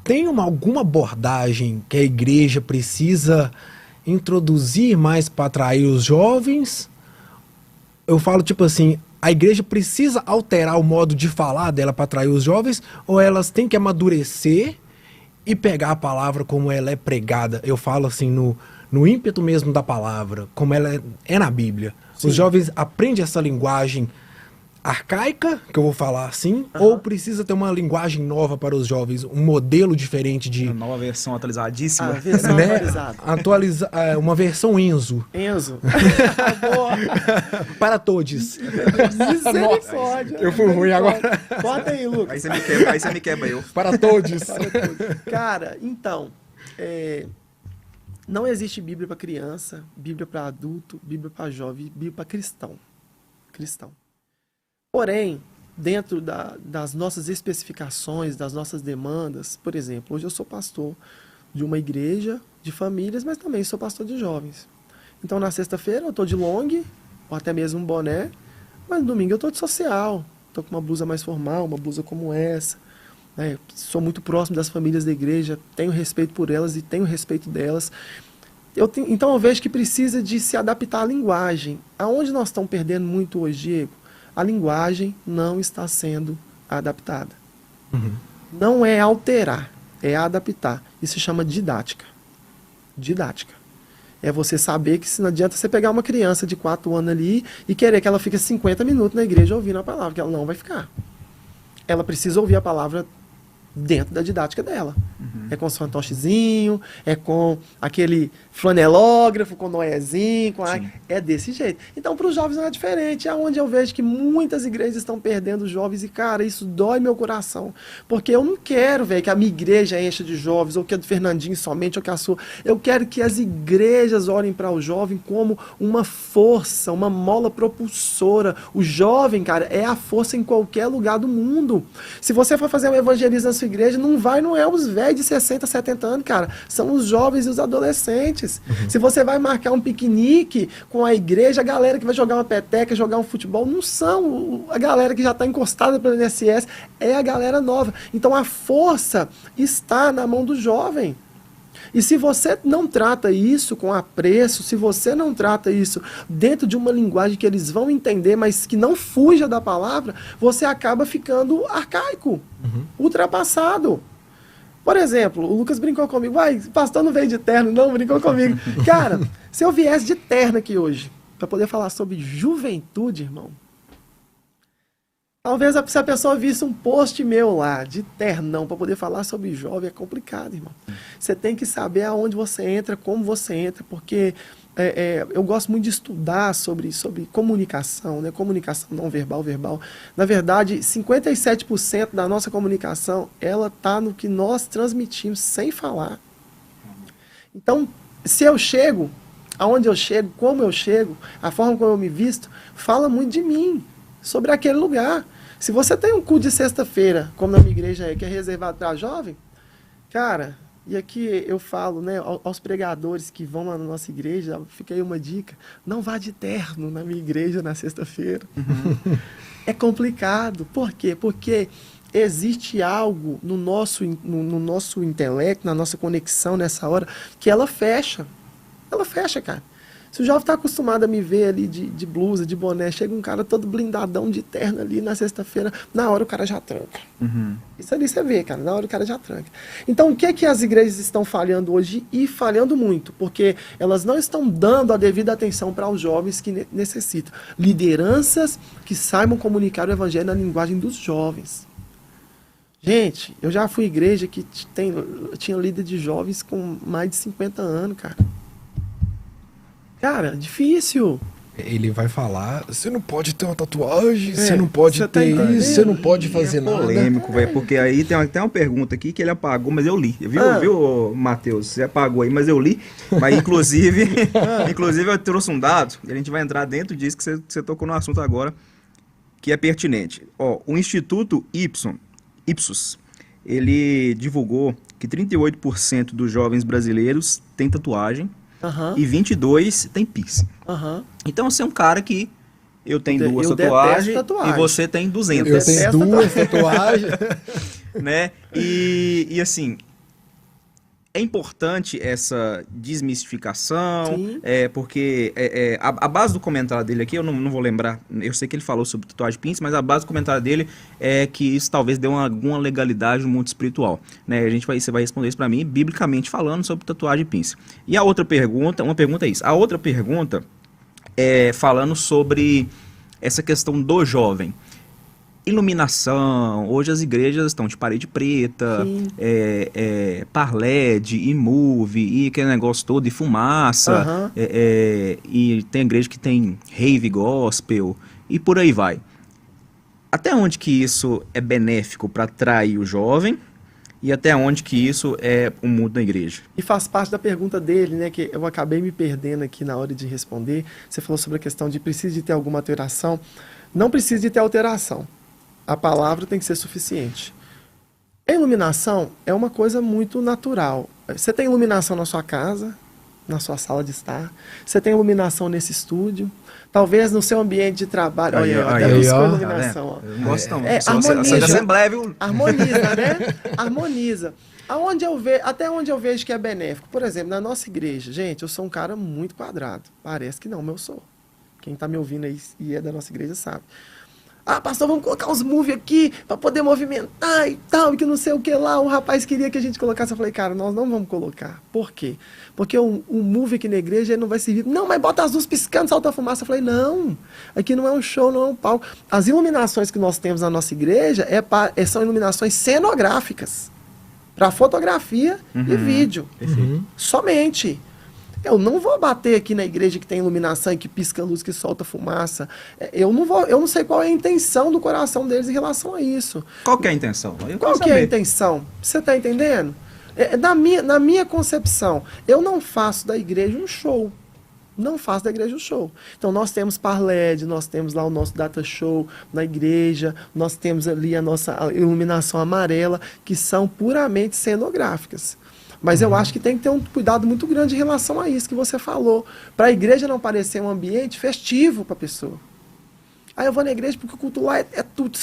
tem alguma abordagem que a igreja precisa introduzir mais para atrair os jovens? Eu falo tipo assim, a igreja precisa alterar o modo de falar dela para atrair os jovens, ou elas têm que amadurecer e pegar a palavra como ela é pregada? Eu falo assim, no ímpeto mesmo da palavra, como ela é na Bíblia. Sim. Os jovens aprendem essa linguagem arcaica, que eu vou falar assim, ou precisa ter uma linguagem nova para os jovens, um modelo diferente de... Uma nova versão atualizadíssima. A versão né? atualizada. Uma versão Enzo. Enzo. Boa. Para todos. Misericórdia. Eu fui ruim agora. Bota aí, Lucas. Aí você me quebra eu. Para todos. Cara, então, não existe Bíblia para criança, Bíblia para adulto, Bíblia para jovem, Bíblia para cristão. Porém, dentro das nossas especificações, das nossas demandas, por exemplo, hoje eu sou pastor de uma igreja de famílias, mas também sou pastor de jovens. Então, na sexta-feira eu estou de long, ou até mesmo um boné, mas no domingo eu estou de social, estou com uma blusa mais formal, uma blusa como essa. Né? Sou muito próximo das famílias da igreja, tenho respeito por elas e tenho respeito delas. Então eu vejo que precisa de se adaptar à linguagem. Aonde nós estamos perdendo muito hoje, Diego? A linguagem não está sendo adaptada. Uhum. Não é alterar, é adaptar. Isso se chama didática. Didática. É você saber que não adianta você pegar uma criança de 4 anos ali e querer que ela fique 50 minutos na igreja ouvindo a palavra, que ela não vai ficar. Ela precisa ouvir a palavra dentro da didática dela. É com os fantochezinho, é com aquele flanelógrafo, com noezinho, é desse jeito. Então, para os jovens não é diferente. É onde eu vejo que muitas igrejas estão perdendo os jovens e, cara, isso dói meu coração. Porque eu não quero, velho, que a minha igreja encha de jovens, ou que a do Fernandinho somente, ou que a sua. Eu quero que as igrejas olhem para o jovem como uma força, uma mola propulsora. O jovem, cara, é a força em qualquer lugar do mundo. Se você for fazer um evangelismo na sua igreja, não é os velhos de 60, 70 anos, cara. São os jovens e os adolescentes. Se você vai marcar um piquenique com a igreja, a galera que vai jogar uma peteca, jogar um futebol, não são a galera que já está encostada pelo INSS, é a galera nova. Então a força está na mão do jovem. E se você não trata isso com apreço, se você não trata isso dentro de uma linguagem que eles vão entender, mas que não fuja da palavra, você acaba ficando arcaico, ultrapassado. Por exemplo, o Lucas brincou comigo, pastor não veio de terno, não, brincou comigo. Cara, se eu viesse de terno aqui hoje, para poder falar sobre juventude, irmão, talvez se a pessoa visse um post meu lá, de ternão, para poder falar sobre jovem, é complicado, irmão. Você tem que saber aonde você entra, como você entra, porque eu gosto muito de estudar sobre comunicação, né? Comunicação não verbal, verbal. Na verdade, 57% da nossa comunicação, ela está no que nós transmitimos sem falar. Então, se eu chego, aonde eu chego, como eu chego, a forma como eu me visto, fala muito de mim, sobre aquele lugar. Se você tem um culto de sexta-feira, como na minha igreja aí, que é reservado para jovem, cara, e aqui eu falo, né, aos pregadores que vão lá na nossa igreja, fica aí uma dica, não vá de terno na minha igreja na sexta-feira. É complicado. Por quê? Porque existe algo no nosso intelecto, na nossa conexão nessa hora, que ela fecha. Ela fecha, cara. Se o jovem está acostumado a me ver ali de blusa, de boné, chega um cara todo blindadão de terno ali na sexta-feira, na hora o cara já tranca. Isso ali você vê, cara, na hora o cara já tranca. Então, o que é que as igrejas estão falhando hoje e falhando muito? Porque elas não estão dando a devida atenção para os jovens que necessitam. Lideranças que saibam comunicar o evangelho na linguagem dos jovens. Gente, eu já fui igreja que tinha líder de jovens com mais de 50 anos, cara. Cara, difícil. Ele vai falar, você não pode ter uma tatuagem, você não pode ter isso, você não pode fazer nada. Polêmico, velho, porque aí tem até uma pergunta aqui que ele apagou, mas eu li. Viu, Matheus? Você apagou aí, mas eu li. Mas, inclusive, eu trouxe um dado, e a gente vai entrar dentro disso que você tocou no assunto agora, que é pertinente. Ó, o Instituto Ipsos, ele divulgou que 38% dos jovens brasileiros têm tatuagem, e 22 tem piercing. Então você é um cara que eu tenho duas tatuagens e você tem 200. Eu tenho duas tatuagens. Né? E assim, É importante essa desmistificação, Sim. porque a base do comentário dele aqui, eu não vou lembrar, eu sei que ele falou sobre tatuagem pince, mas a base do comentário dele é que isso talvez dê alguma legalidade no mundo espiritual. Né? Você vai responder isso para mim, biblicamente falando sobre tatuagem pince. E a outra pergunta, uma pergunta é isso, a outra pergunta é falando sobre essa questão do jovem. Iluminação, hoje as igrejas estão de parede preta, par LED, e movie, e aquele negócio todo, e fumaça, e tem igreja que tem rave gospel, e por aí vai. Até onde que isso é benéfico para atrair o jovem, e até onde que isso é o mundo da igreja? E faz parte da pergunta dele, né, que eu acabei me perdendo aqui na hora de responder. Você falou sobre a questão de precisa de ter alguma alteração. Não precisa de ter alteração. A palavra tem que ser suficiente. A iluminação é uma coisa muito natural. Você tem iluminação na sua casa, na sua sala de estar. Você tem iluminação nesse estúdio. Talvez no seu ambiente de trabalho. Olha, até buscou iluminação. Ó. Eu não gosto não. Harmoniza. Assembleia, viu? Harmoniza, né? Harmoniza. Até onde eu vejo que é benéfico. Por exemplo, na nossa igreja. Gente, eu sou um cara muito quadrado. Parece que não, mas eu sou. Quem está me ouvindo aí e é da nossa igreja sabe. Ah, pastor, vamos colocar uns movies aqui para poder movimentar e tal, e que não sei o que lá. O rapaz queria que a gente colocasse. Eu falei, cara, nós não vamos colocar. Por quê? Porque um movie aqui na igreja ele não vai servir. Não, mas bota as luzes piscando, salta a fumaça. Eu falei, não, aqui não é um show, não é um palco. As iluminações que nós temos na nossa igreja são iluminações cenográficas para fotografia e vídeo. Somente. Eu não vou bater aqui na igreja que tem iluminação e que pisca luz, que solta fumaça. Eu não sei qual é a intenção do coração deles em relação a isso. Qual que é a intenção? Qual que é a intenção? Você está entendendo? Na minha concepção, eu não faço da igreja um show. Não faço da igreja um show. Então nós temos par LED, nós temos lá o nosso data show na igreja, nós temos ali a nossa iluminação amarela, que são puramente cenográficas. Mas eu acho que tem que ter um cuidado muito grande em relação a isso que você falou. Para a igreja não parecer um ambiente festivo para a pessoa. Aí eu vou na igreja porque o culto lá é tudo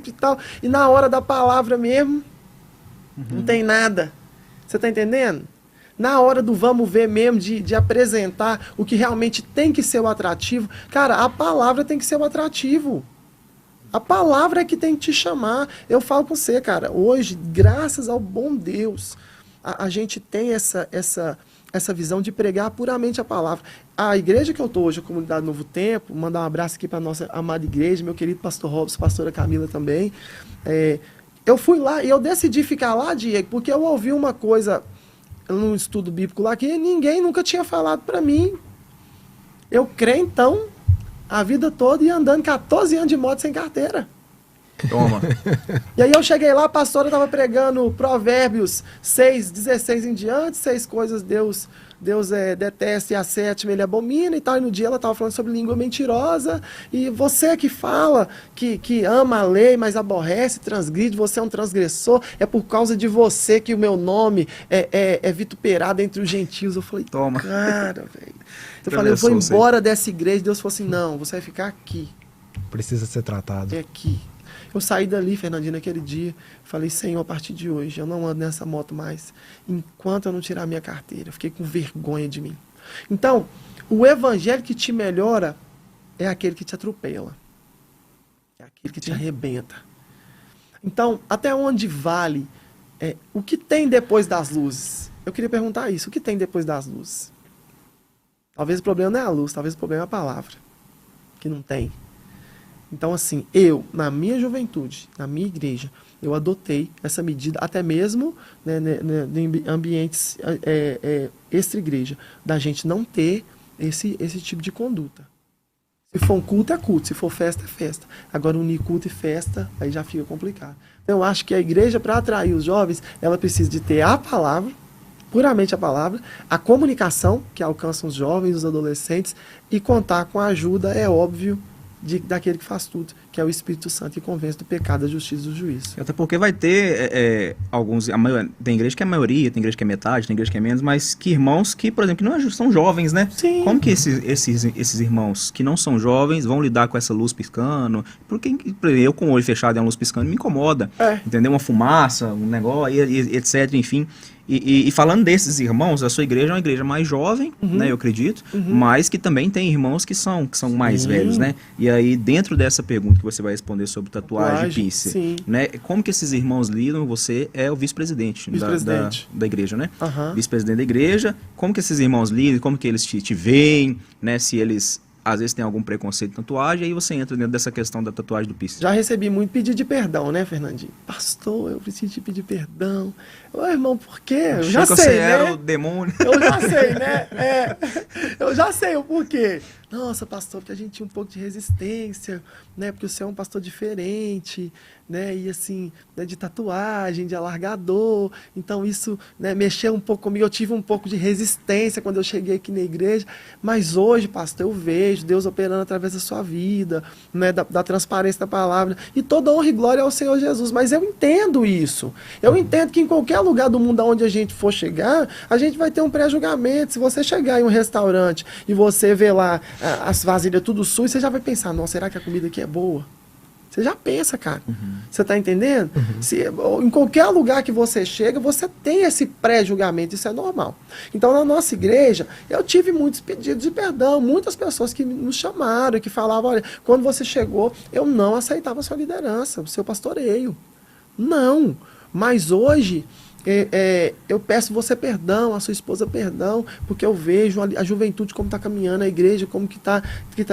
e tal. E na hora da palavra mesmo, não tem nada. Você está entendendo? Na hora do vamos ver mesmo, de apresentar o que realmente tem que ser o atrativo. Cara, a palavra tem que ser o atrativo. A palavra é que tem que te chamar. Eu falo com você, cara, hoje, graças ao bom Deus, a gente tem essa visão de pregar puramente a palavra. A igreja que eu estou hoje, a Comunidade Novo Tempo, mandar um abraço aqui para a nossa amada igreja, meu querido pastor Robson, pastora Camila também. Eu fui lá e eu decidi ficar lá, Diego, porque eu ouvi uma coisa num estudo bíblico lá que ninguém nunca tinha falado para mim. Eu crentão a vida toda e andando 14 anos de moto sem carteira. Toma. E aí eu cheguei lá, a pastora estava pregando Provérbios 6:16 em diante, 6 coisas Deus detesta e a 7ª ele abomina e tal. E no dia ela estava falando sobre língua mentirosa. E você que fala que ama a lei, mas aborrece, transgride, você é um transgressor. É por causa de você que o meu nome é vituperado entre os gentios. Eu falei, toma. Cara, velho. Eu falei, eu vou embora dessa igreja. Deus falou assim, não, você vai ficar aqui. Precisa ser tratado. É aqui. Eu saí dali, Fernandinho, naquele dia, falei, Senhor, a partir de hoje, eu não ando nessa moto mais, enquanto eu não tirar a minha carteira. Eu fiquei com vergonha de mim. Então, o evangelho que te melhora é aquele que te atropela. É aquele que te arrebenta. Então, até onde vale o que tem depois das luzes? Eu queria perguntar isso, o que tem depois das luzes? Talvez o problema não é a luz, talvez o problema é a palavra, que não tem. Então, assim, na minha juventude, na minha igreja, eu adotei essa medida, até mesmo em ambientes extra-igreja, da gente não ter esse tipo de conduta. Se for um culto, é culto. Se for festa, é festa. Agora, unir culto e festa, aí já fica complicado. Então, eu acho que a igreja, para atrair os jovens, ela precisa de ter a palavra, puramente a palavra, a comunicação, que alcança os jovens, os adolescentes, e contar com a ajuda, é óbvio, daquele que faz tudo, que é o Espírito Santo que convence do pecado, da justiça e do juízo. Até porque vai ter alguns... tem igreja que é maioria, tem igreja que é metade, tem igreja que é menos, mas que irmãos que, por exemplo, que não são jovens, né? Sim. Como que esses irmãos que não são jovens vão lidar com essa luz piscando? Porque eu com o olho fechado e a luz piscando me incomoda. Entendeu? Uma fumaça, um negócio, etc, enfim... E falando desses irmãos, a sua igreja é uma igreja mais jovem, né, eu acredito, mas que também tem irmãos que são mais velhos, né? E aí, dentro dessa pergunta que você vai responder sobre tatuagem e piercing, né, como que esses irmãos lidam? Você é o vice-presidente da igreja, né? Vice-presidente da igreja, como que esses irmãos lidam, como que eles te veem, né, se eles... Às vezes tem algum preconceito de tatuagem, aí você entra dentro dessa questão da tatuagem do piercing. Já recebi muito pedido de perdão, né, Fernandinho? Pastor, eu preciso te pedir perdão. Ô, irmão, por quê? Eu já sei, você né? era o demônio. Eu já sei, né? Eu já sei o porquê. Nossa, pastor, porque a gente tinha um pouco de resistência, né? Porque o senhor é um pastor diferente, né? E assim, né, de tatuagem, de alargador. Então isso, né, mexeu um pouco comigo. Eu tive um pouco de resistência quando eu cheguei aqui na igreja. Mas hoje, pastor, eu vejo Deus operando através da sua vida, né? Da transparência da palavra. E toda honra e glória ao Senhor Jesus. Mas eu entendo isso. Eu entendo que em qualquer lugar do mundo onde a gente for chegar, a gente vai ter um pré-julgamento. Se você chegar em um restaurante e você vê lá as vasilhas tudo sujas, você já vai pensar, nossa, será que a comida aqui é boa? Você já pensa, cara. Você tá entendendo? Em qualquer lugar que você chega, você tem esse pré-julgamento, isso é normal. Então, na nossa igreja, eu tive muitos pedidos de perdão, muitas pessoas que nos chamaram, que falavam, olha, quando você chegou, eu não aceitava a sua liderança, o seu pastoreio. Não. Mas hoje... eu peço você perdão, a sua esposa perdão, porque eu vejo a juventude como está caminhando, a igreja como que tá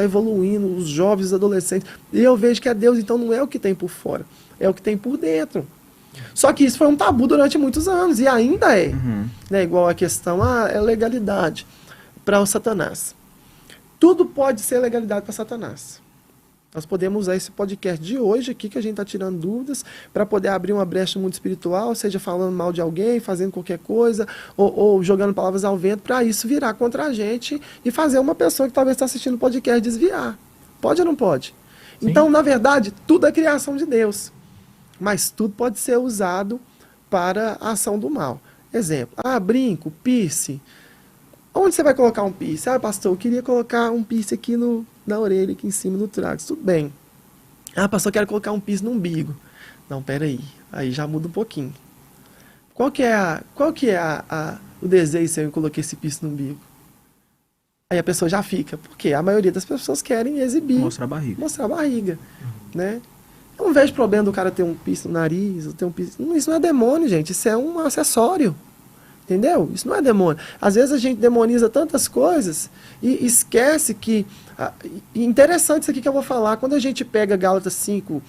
evoluindo, os jovens, os adolescentes, e eu vejo que é Deus, então não é o que tem por fora, é o que tem por dentro. Só que isso foi um tabu durante muitos anos, e ainda é, né, igual a questão, é legalidade para o Satanás. Tudo pode ser legalidade para Satanás. Nós podemos usar esse podcast de hoje aqui, que a gente está tirando dúvidas, para poder abrir uma brecha no mundo espiritual, seja falando mal de alguém, fazendo qualquer coisa, ou jogando palavras ao vento, para isso virar contra a gente e fazer uma pessoa que talvez está assistindo o podcast desviar. Pode ou não pode? Sim. Então, na verdade, tudo é criação de Deus. Mas tudo pode ser usado para a ação do mal. Exemplo, brinco, piercing. Onde você vai colocar um piercing? Pastor, eu queria colocar um piercing aqui na orelha, aqui em cima, no tórax. Tudo bem. Pastor, eu quero colocar um piercing no umbigo. Não, peraí. Aí já muda um pouquinho. Qual que é o desejo seu em colocar esse piercing no umbigo? Aí a pessoa já fica. Porque a maioria das pessoas querem exibir. Mostrar a barriga. Né? Eu não vejo problema do cara ter um piercing no nariz, ou ter um piercing... Isso não é demônio, gente. Isso é um acessório. Entendeu? Isso não é demônio. Às vezes a gente demoniza tantas coisas e esquece que... interessante isso aqui que eu vou falar. Quando a gente pega Gálatas 5,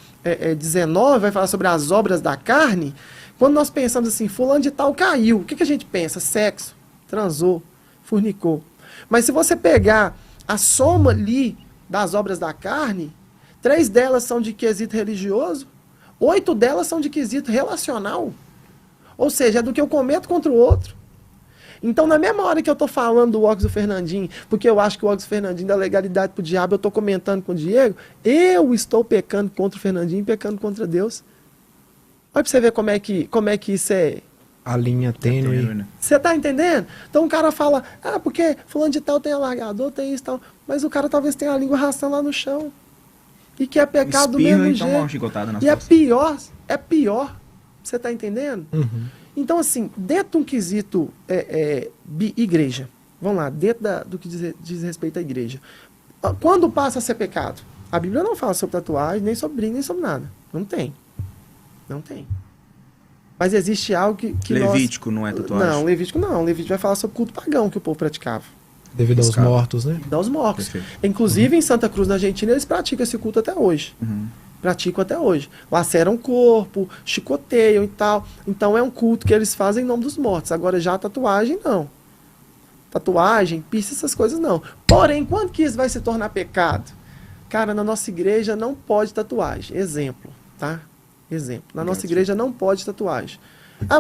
19, vai falar sobre as obras da carne. Quando nós pensamos assim, fulano de tal caiu, o que a gente pensa? Sexo, transou, fornicou. Mas se você pegar a soma ali das obras da carne, 3 delas são de quesito religioso, 8 delas são de quesito relacional. Ou seja, é do que eu cometo contra o outro. Então, na mesma hora que eu estou falando do óculos do Fernandinho, porque eu acho que o óculos do Fernandinho dá legalidade para o diabo, eu estou comentando com o Diego, eu estou pecando contra o Fernandinho e pecando contra Deus. Olha para você ver como é que isso é... A linha tênue. Né? Você está entendendo? Então o cara fala, porque fulano de tal tem alargador, tem isso e tal. Mas o cara talvez tenha a língua arrastando lá no chão. E que é pecado do mesmo então jeito. Uma chicotada nas e costas. é pior. Você está entendendo? Então, assim, dentro de um quesito igreja, vamos lá, dentro do que diz respeito à igreja, quando passa a ser pecado? A Bíblia não fala sobre tatuagem, nem sobre brinco, nem sobre nada. Não tem. Não tem. Mas existe algo que Levítico não é tatuagem? Não, Levítico não. Levítico vai falar sobre culto pagão que o povo praticava. Devido aos mortos, né? Devido aos mortos. Perfeito. Inclusive, em Santa Cruz, na Argentina, eles praticam esse culto até hoje. Praticam até hoje. Laceram o corpo, chicoteiam e tal. Então é um culto que eles fazem em nome dos mortos. Agora já a tatuagem, não. Tatuagem, piercing, essas coisas não. Porém, quando que isso vai se tornar pecado? Cara, na nossa igreja não pode tatuagem. Exemplo, tá? Exemplo. Na nossa igreja não pode tatuagem.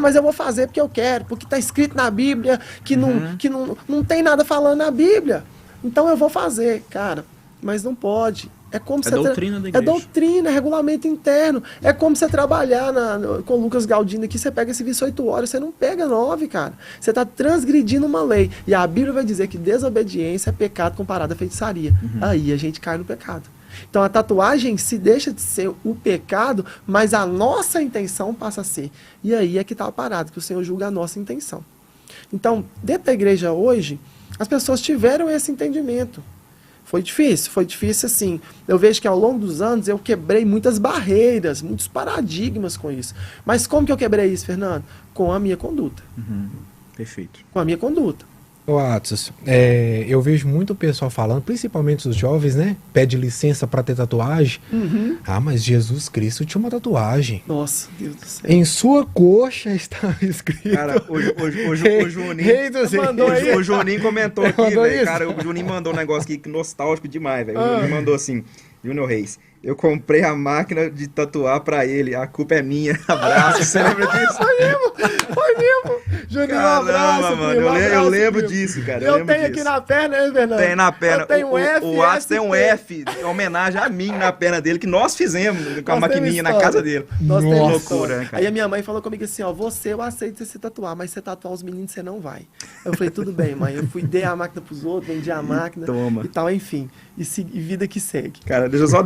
Mas eu vou fazer porque eu quero, porque está escrito na Bíblia que não tem nada falando na Bíblia. Então eu vou fazer, cara. Mas não pode. É como É você doutrina da É igreja. doutrina, é regulamento interno. É como você trabalhar com o Lucas Galdino aqui, você pega serviço 8 horas, você não pega 9, cara. Você está transgredindo uma lei. E a Bíblia vai dizer que desobediência é pecado comparado à feitiçaria. Aí a gente cai no pecado. Então a tatuagem se deixa de ser o pecado, mas a nossa intenção passa a ser. E aí é que está a parada, que o Senhor julga a nossa intenção. Então, dentro da igreja hoje, as pessoas tiveram esse entendimento. Foi difícil assim. Eu vejo que ao longo dos anos eu quebrei muitas barreiras, muitos paradigmas com isso. Mas como que eu quebrei isso, Fernando? Com a minha conduta. Perfeito. Com a minha conduta. Ô, Atos, eu vejo muito pessoal falando, principalmente os jovens, né? Pede licença pra ter tatuagem. Ah, mas Jesus Cristo tinha uma tatuagem. Nossa, Deus do céu. Em sua coxa está escrito. Cara, o Juninho. Rei dos reis. Mandou aí? O Juninho comentou aqui, Mandou velho. isso? Cara, o Juninho mandou um negócio aqui nostálgico demais, velho. O Juninho mandou assim: Júnior Reis, eu comprei a máquina de tatuar pra ele, a culpa é minha. Abraço, você lembra disso? Foi mesmo. Juninho, um abraço, Caramba, mano, primo, um eu abraço, lembro primo. disso, cara. Eu lembro tenho disso. aqui na perna, hein, Fernando? Tem na perna. Eu tenho um F, o Atos tem um SP. F, em homenagem a mim na perna dele, que nós fizemos com a Nós maquininha temos na história. casa dele. Nós temos Nossa. história. Loucura, né, cara? Aí a minha mãe falou comigo assim, ó, eu aceito você se tatuar, mas você tatuar os meninos, você não vai. Eu falei, tudo bem, mãe. Eu fui, dei a máquina pros outros, vendi a máquina Toma. e tal, enfim. E vida que segue. Cara, deixa eu só